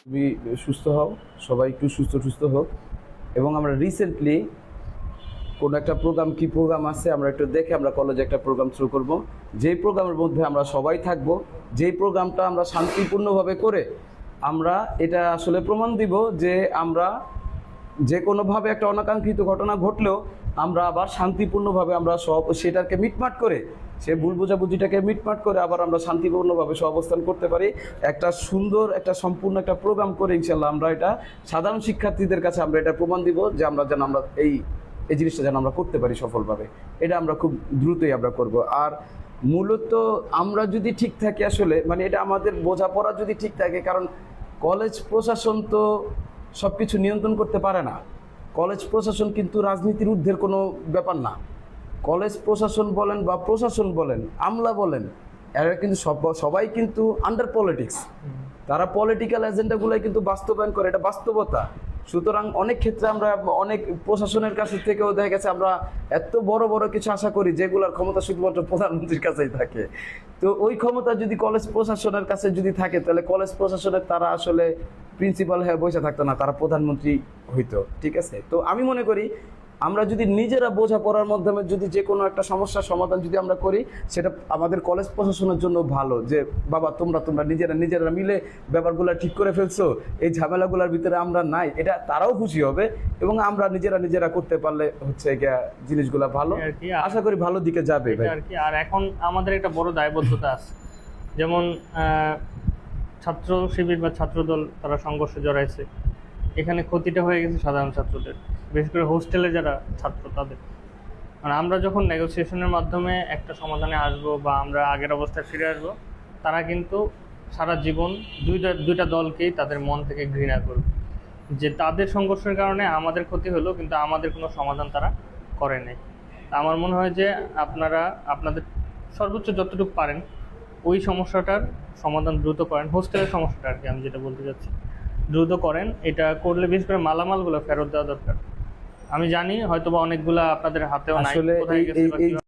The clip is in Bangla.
তুমি সুস্থ হও, সবাই একটু সুস্থ সুস্থ হোক। এবং আমরা রিসেন্টলি কোনো একটা প্রোগ্রাম আছে আমরা একটু দেখে আমরা কলেজে একটা প্রোগ্রাম শুরু করব, যেই প্রোগ্রামের মধ্যে আমরা সবাই থাকব, যেই প্রোগ্রামটা আমরা শান্তিপূর্ণভাবে করে আমরা এটা আসলে প্রমাণ দিব যে আমরা যে কোনোভাবে একটা অনাকাঙ্ক্ষিত ঘটনা ঘটলেও আমরা আবার শান্তিপূর্ণভাবে আমরা সব সেটাকে মিটমাট করে, সে ভুল বোঝাবুঝিটাকে মিটমাট করে আবার আমরা শান্তিপূর্ণভাবে অবস্থান করতে পারি। একটা সুন্দর একটা সম্পূর্ণ একটা প্রোগ্রাম করে ইনশাল্লাহ আমরা এটা সাধারণ শিক্ষার্থীদের কাছে আমরা এটা প্রমাণ দিব যে আমরা যেন আমরা এই জিনিসটা যেন আমরা করতে পারি সফলভাবে। এটা আমরা খুব দ্রুতই আমরা করব। আর মূলত আমরা যদি ঠিক থাকি আসলে মানে এটা আমাদের বোঝাপড়া যদি ঠিক থাকে, কারণ কলেজ প্রশাসন তো সব কিছু নিয়ন্ত্রণ করতে পারে না। কলেজ প্রশাসন কিন্তু রাজনীতির ঊর্ধ্বের কোনো ব্যাপার না। কলেজ প্রশাসন বলেন বা প্রশাসন বলেন, আমলা বলেন, এরা কিন্তু সবাই কিন্তু আন্ডার পলিটিক্স। তারা পলিটিক্যাল এজেন্ডাগুলোই কিন্তু বাস্তবায়ন করে, এটা বাস্তবতা। সুতরাং অনেক ক্ষেত্রে আমরা অনেক প্রশাসনের কাছ থেকেও দেখা গেছে আমরা এত বড় বড় কিছু আশা করি যেগুলোর ক্ষমতা শুধুমাত্র প্রধানমন্ত্রীর কাছেই থাকে। তো ওই ক্ষমতা যদি কলেজ প্রশাসনের কাছে যদি থাকে তাহলে কলেজ প্রশাসনের তারা আসলে প্রিন্সিপাল হয়ে বসে থাকতো না, তারা প্রধানমন্ত্রী হইতো। ঠিক আছে, তো আমি মনে করি আমরা যদি নিজেরা বোঝাপড়ার মাধ্যমে যদি যে কোনো একটা সমস্যার সমাধান যদি আমরা করি, সেটা আমাদের কলেজ প্রশাসনের জন্য ভালো। যে বাবা তোমরা নিজেরা মিলে ব্যাপারগুলো ঠিক করে ফেলছো, এই ঝামেলাগুলোর ভিতরে আমরা নাই, এটা তারাও খুশি হবে। এবং আমরা নিজেরা করতে পারলে হচ্ছে জিনিসগুলো ভালো, আশা করি ভালো দিকে যাবে আর কি। আর এখন আমাদের একটা বড় দায়বদ্ধতা আছে, যেমন ছাত্র শিবির বা ছাত্রদল তারা সংঘর্ষে জড়াইছে, এখানে ক্ষতিটা হয়ে গেছে সাধারণ ছাত্রদের, বিশেষ করে হোস্টেলে যারা ছাত্র তাদের। মানে আমরা যখন নেগোসিয়েশনের মাধ্যমে একটা সমাধানে আসব বা আমরা আগের অবস্থায় ফিরে আসব, তারা কিন্তু সারা জীবন দুইটা দলকেই তাদের মন থেকে ঘৃণা করবে, যে তাদের সংঘর্ষের কারণে আমাদের ক্ষতি হলো কিন্তু আমাদের কোনো সমাধান তারা করে নাই। আমার মনে হয় যে আপনারা আপনাদের সর্বোচ্চ যতটুকু পারেন ওই সমস্যাটার সমাধান দ্রুত করেন। হোস্টেলের সমস্যাটা আর কি আমি যেটা বলতে চাচ্ছি, দ্রুত করেন। এটা করলে বিশেষ করে মালামালগুলো ফেরত দেওয়া দরকার। আমি জানি হয়তোবা অনেকগুলা আপনাদের হাতেও নাই, কোথায় গেছে বা